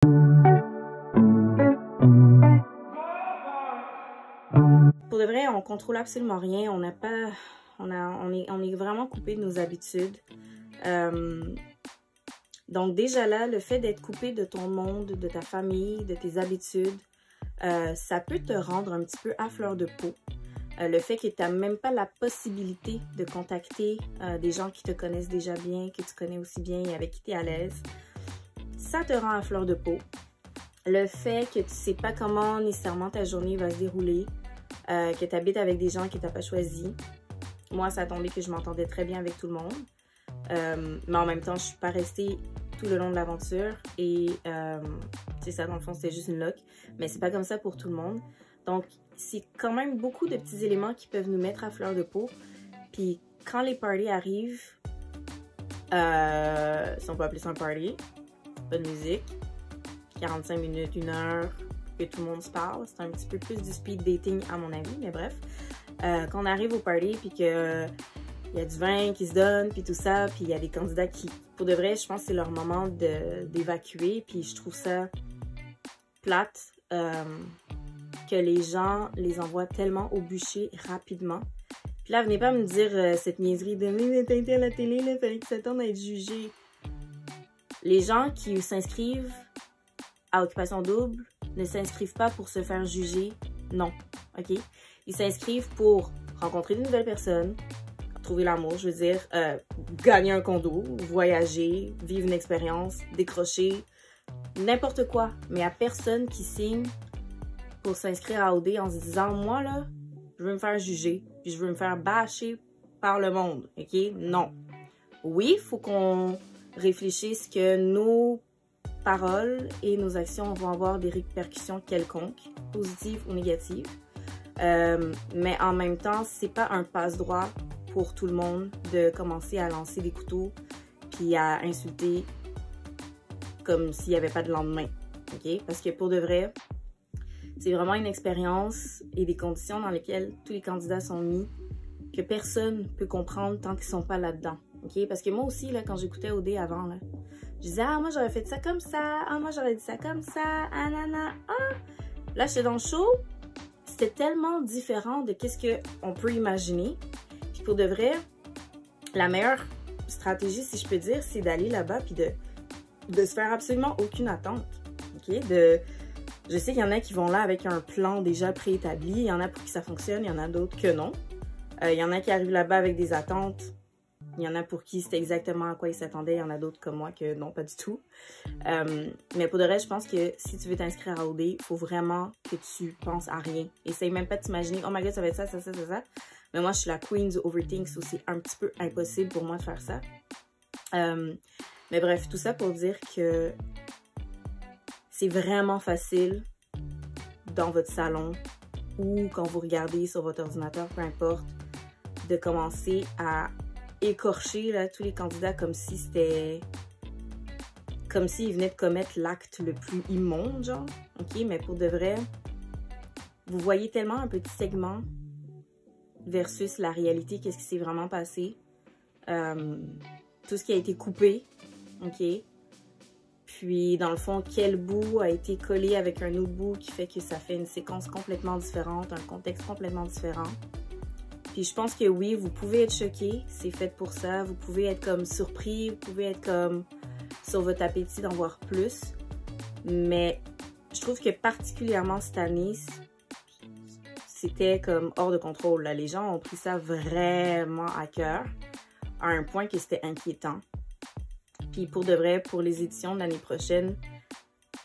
Pour de vrai, on contrôle absolument rien. On est vraiment coupé de nos habitudes. Donc déjà là, le fait d'être coupé de ton monde, de ta famille, de tes habitudes, ça peut te rendre un petit peu à fleur de peau. Le fait que tu n'as même pas la possibilité de contacter des gens qui te connaissent déjà bien, que tu connais aussi bien et avec qui tu es à l'aise, ça te rend à fleur de peau. Le fait que tu ne sais pas comment nécessairement ta journée va se dérouler, que tu habites avec des gens que tu n'as pas choisis. Moi, ça a tombé que je m'entendais très bien avec tout le monde. Mais en même temps, je ne suis pas restée tout le long de l'aventure. Et c'est ça, dans le fond, c'était juste une loc. Mais c'est pas comme ça pour tout le monde. Donc, c'est quand même beaucoup de petits éléments qui peuvent nous mettre à fleur de peau. Puis, quand les parties arrivent, si on peut appeler ça un party, bonne musique, 45 minutes, 1 heure, que tout le monde se parle. C'est un petit peu plus du speed dating à mon avis, mais bref. Quand on arrive au party, puis que il y a du vin qui se donne, puis tout ça, puis il y a des candidats qui, pour de vrai, je pense que c'est leur moment d'évacuer, puis je trouve ça plate que les gens les envoient tellement au bûcher rapidement. Puis là, venez pas me dire cette niaiserie de « mais t'as été à la télé, là, fallait que ça t'attende à être jugé ». Les gens qui s'inscrivent à Occupation Double ne s'inscrivent pas pour se faire juger, non, ok? Ils s'inscrivent pour rencontrer de nouvelles personnes, trouver l'amour, je veux dire, gagner un condo, voyager, vivre une expérience, décrocher, n'importe quoi. Mais il n'y a personne qui signe pour s'inscrire à OD en se disant « moi, là, je veux me faire juger, puis je veux me faire bâcher par le monde, ok? » Non. Oui, il faut qu'on réfléchisse que nos paroles et nos actions vont avoir des répercussions quelconques, positives ou négatives. Mais en même temps, c'est pas un passe-droit pour tout le monde de commencer à lancer des couteaux puis à insulter comme s'il n'y avait pas de lendemain. Okay? Parce que pour de vrai, c'est vraiment une expérience et des conditions dans lesquelles tous les candidats sont mis que personne ne peut comprendre tant qu'ils ne sont pas là-dedans. Okay? Parce que moi aussi, là, quand j'écoutais OD avant, là, je disais « Ah, moi, j'aurais fait ça comme ça. Ah, moi, j'aurais dit ça comme ça. Ah, nanana. Ah. » Là, j'étais dans le show. C'était tellement différent de qu'est-ce qu'on peut imaginer. Puis pour de vrai, la meilleure stratégie, si je peux dire, c'est d'aller là-bas puis de se faire absolument aucune attente. Okay? Je sais qu'il y en a qui vont là avec un plan déjà préétabli. Il y en a pour qui ça fonctionne, il y en a d'autres que non. Il y en a qui arrivent là-bas avec des attentes. Il y en a pour qui c'était exactement à quoi ils s'attendaient. Il y en a d'autres comme moi que non, pas du tout. Mais pour de vrai, je pense que si tu veux t'inscrire à OD, il faut vraiment que tu penses à rien. Essaye même pas de t'imaginer « Oh my god, ça va être ça, ça, ça, ça, ça. » Mais moi, je suis la queen du overthink, so c'est un petit peu impossible pour moi de faire ça. Mais bref, tout ça pour dire que c'est vraiment facile dans votre salon ou quand vous regardez sur votre ordinateur, peu importe, de commencer à écorcher là, tous les candidats comme si c'était... comme s'ils venaient de commettre l'acte le plus immonde, genre. OK, mais pour de vrai, vous voyez tellement un petit segment versus la réalité, qu'est-ce qui s'est vraiment passé. Tout ce qui a été coupé, OK? Puis, dans le fond, quel bout a été collé avec un autre bout qui fait que ça fait une séquence complètement différente, un contexte complètement différent. Puis je pense que oui, vous pouvez être choqué, c'est fait pour ça. Vous pouvez être comme surpris, vous pouvez être comme sur votre appétit d'en voir plus. Mais je trouve que particulièrement cette année, c'était comme hors de contrôle. Là. Les gens ont pris ça vraiment à cœur, à un point que c'était inquiétant. Puis pour de vrai, pour les éditions de l'année prochaine,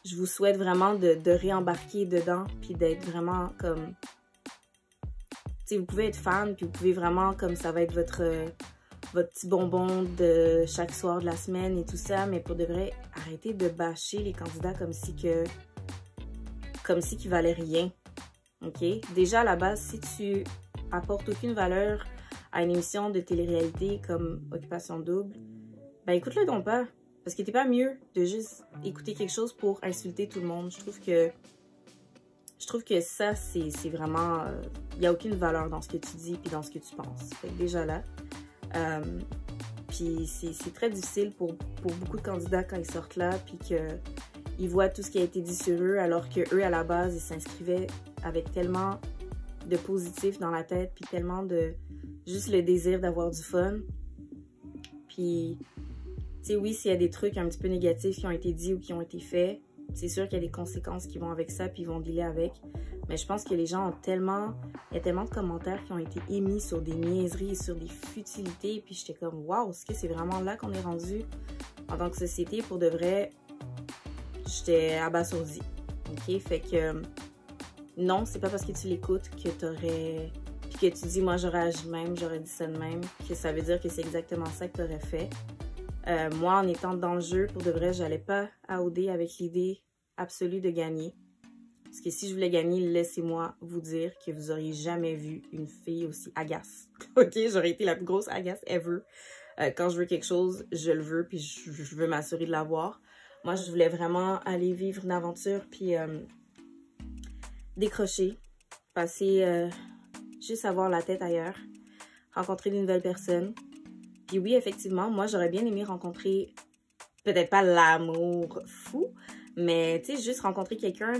je vous souhaite vraiment de réembarquer dedans, puis d'être vraiment comme... T'sais, vous pouvez être fan, puis vous pouvez vraiment, comme ça va être votre petit bonbon de chaque soir de la semaine et tout ça, mais pour de vrai, arrêtez de bâcher les candidats comme si qu'ils valaient rien, ok? Déjà, à la base, si tu apportes aucune valeur à une émission de télé-réalité comme Occupation Double, ben écoute-le donc pas, parce que t'es pas mieux de juste écouter quelque chose pour insulter tout le monde. Je trouve que ça, c'est vraiment... Il n'y a aucune valeur dans ce que tu dis puis dans ce que tu penses. Fait que déjà là. Puis c'est très difficile pour beaucoup de candidats quand ils sortent là puis qu'ils ils voient tout ce qui a été dit sur eux, alors que eux à la base, ils s'inscrivaient avec tellement de positif dans la tête, puis tellement de juste le désir d'avoir du fun. Puis, tu sais, oui, s'il y a des trucs un petit peu négatifs qui ont été dits ou qui ont été faits, c'est sûr qu'il y a des conséquences qui vont avec ça, puis ils vont dealer avec. Mais je pense que les gens ont tellement... Il y a tellement de commentaires qui ont été émis sur des niaiseries et sur des futilités. Puis j'étais comme, waouh, est-ce que c'est vraiment là qu'on est rendu en tant que société? Pour de vrai, j'étais abasourdie. OK? Fait que non, c'est pas parce que tu l'écoutes que t'aurais... Puis que tu dis, moi, j'aurais agi de même, j'aurais dit ça de même, que ça veut dire que c'est exactement ça que t'aurais fait. Moi, en étant dans le jeu, pour de vrai, j'allais pas à OD avec l'idée absolue de gagner. Parce que si je voulais gagner, laissez-moi vous dire que vous auriez jamais vu une fille aussi agace. OK? J'aurais été la plus grosse agace ever. Quand je veux quelque chose, je le veux, puis je veux m'assurer de l'avoir. Moi, je voulais vraiment aller vivre une aventure, puis décrocher, passer juste avoir la tête ailleurs, rencontrer de nouvelles personnes. Puis oui, effectivement, moi, j'aurais bien aimé rencontrer, peut-être pas l'amour fou, mais tu sais, juste rencontrer quelqu'un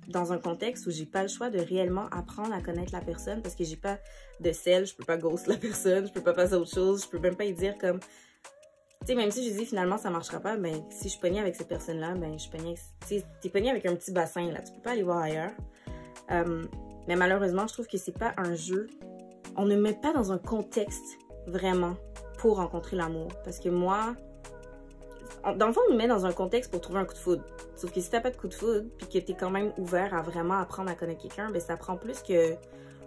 dans un contexte où j'ai pas le choix de réellement apprendre à connaître la personne, parce que j'ai pas de sel, je peux pas ghost la personne, je peux pas passer à autre chose, je peux même pas y dire comme... Tu sais, même si je dis finalement ça marchera pas, ben si je suis pognée avec cette personne-là, ben je suis pognée avec... Tu sais, t'es pognée avec un petit bassin, là, tu peux pas aller voir ailleurs. Mais malheureusement, je trouve que c'est pas un jeu. On ne met pas dans un contexte vraiment pour rencontrer l'amour. Parce que moi, dans le fond, on nous met dans un contexte pour trouver un coup de foudre. Sauf que si t'as pas de coup de foudre, puis que t'es quand même ouvert à vraiment apprendre à connaître quelqu'un, ben ça prend plus que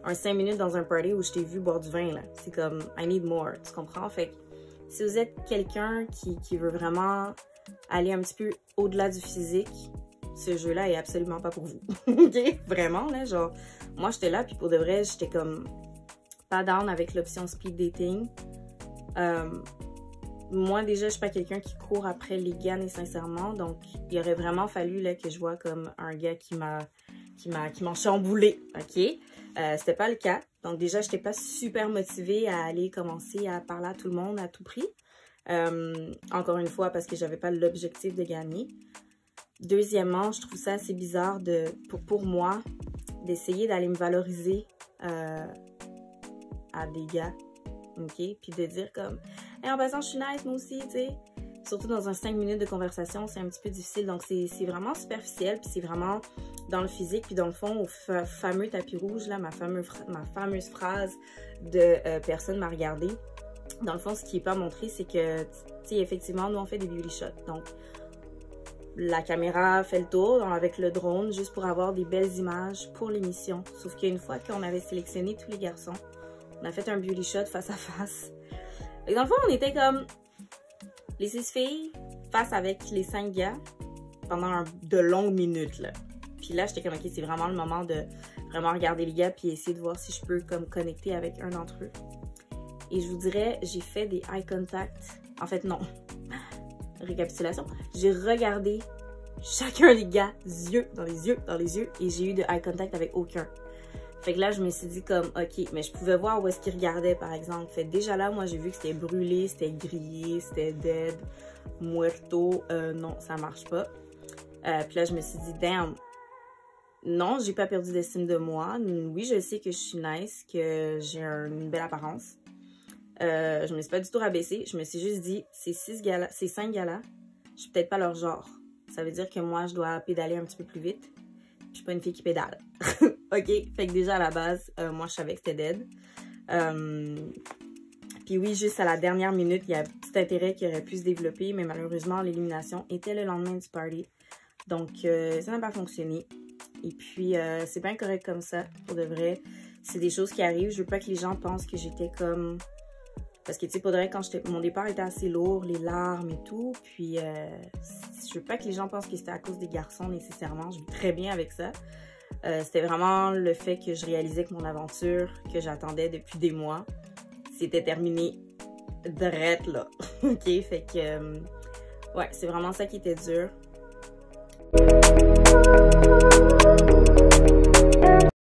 un 5 minutes dans un party où je t'ai vu boire du vin, là. C'est comme, I need more, tu comprends? Fait que si vous êtes quelqu'un qui veut vraiment aller un petit peu au-delà du physique, ce jeu-là est absolument pas pour vous. OK? Vraiment, là, genre, moi, j'étais là, puis pour de vrai, j'étais comme pas down avec l'option speed dating. Moi, déjà, je suis pas quelqu'un qui court après les gars nécessairement, donc il aurait vraiment fallu là, que je vois comme un gars qui m'a chamboulé, OK? C'était pas le cas. Donc déjà, j'étais pas super motivée à aller commencer à parler à tout le monde à tout prix. Encore une fois, parce que j'avais pas l'objectif de gagner. Deuxièmement, je trouve ça assez bizarre pour moi d'essayer d'aller me valoriser à des gars, OK? Puis de dire comme, hey, en passant, je suis nice, moi aussi, tu sais. Surtout dans un 5 minutes de conversation, c'est un petit peu difficile. Donc, c'est vraiment superficiel, puis c'est vraiment dans le physique. Puis dans le fond, au fameux tapis rouge, là, ma fameuse phrase de personne m'a regardé. Dans le fond, ce qui n'est pas montré, c'est que, tu sais, effectivement, nous, on fait des beauty shots. Donc, la caméra fait le tour avec le drone juste pour avoir des belles images pour l'émission. Sauf qu'une fois qu'on avait sélectionné tous les garçons, on a fait un beauty shot face à face. Et dans le fond, on était comme les 6 filles face avec les 5 gars pendant de longues minutes, là. Puis là, j'étais comme, OK, c'est vraiment le moment de vraiment regarder les gars puis essayer de voir si je peux comme connecter avec un d'entre eux. Et je vous dirais, j'ai fait des eye contact. En fait, non. Récapitulation. J'ai regardé chacun des gars, yeux dans les yeux, et j'ai eu de eye contact avec aucun. Fait que là, je me suis dit comme, OK, mais je pouvais voir où est-ce qu'ils regardaient, par exemple. Fait que déjà là, moi, j'ai vu que c'était brûlé, c'était grillé, c'était dead, muerto. Non, ça marche pas. Puis là, je me suis dit, damn, non, j'ai pas perdu d'estime de moi. Oui, je sais que je suis nice, que j'ai une belle apparence. Je me suis pas du tout rabaissée. Je me suis juste dit, ces 5 gars-là, je suis peut-être pas leur genre. Ça veut dire que moi, je dois pédaler un petit peu plus vite. Je suis pas une fille qui pédale. OK? Fait que déjà, à la base, moi, je savais que c'était dead. Puis oui, juste à la dernière minute, il y a un petit intérêt qui aurait pu se développer, mais malheureusement, l'élimination était le lendemain du party. Donc, ça n'a pas fonctionné. Et puis, c'est bien correct comme ça, pour de vrai. C'est des choses qui arrivent. Je veux pas que les gens pensent que j'étais comme... Parce que, tu sais, pour de vrai, quand mon départ était assez lourd, les larmes et tout. Puis, je veux pas que les gens pensent que c'était à cause des garçons nécessairement. Je vis très bien avec ça. C'était vraiment le fait que je réalisais que mon aventure, que j'attendais depuis des mois, c'était terminé drette, là. OK? Fait que, ouais, c'est vraiment ça qui était dur.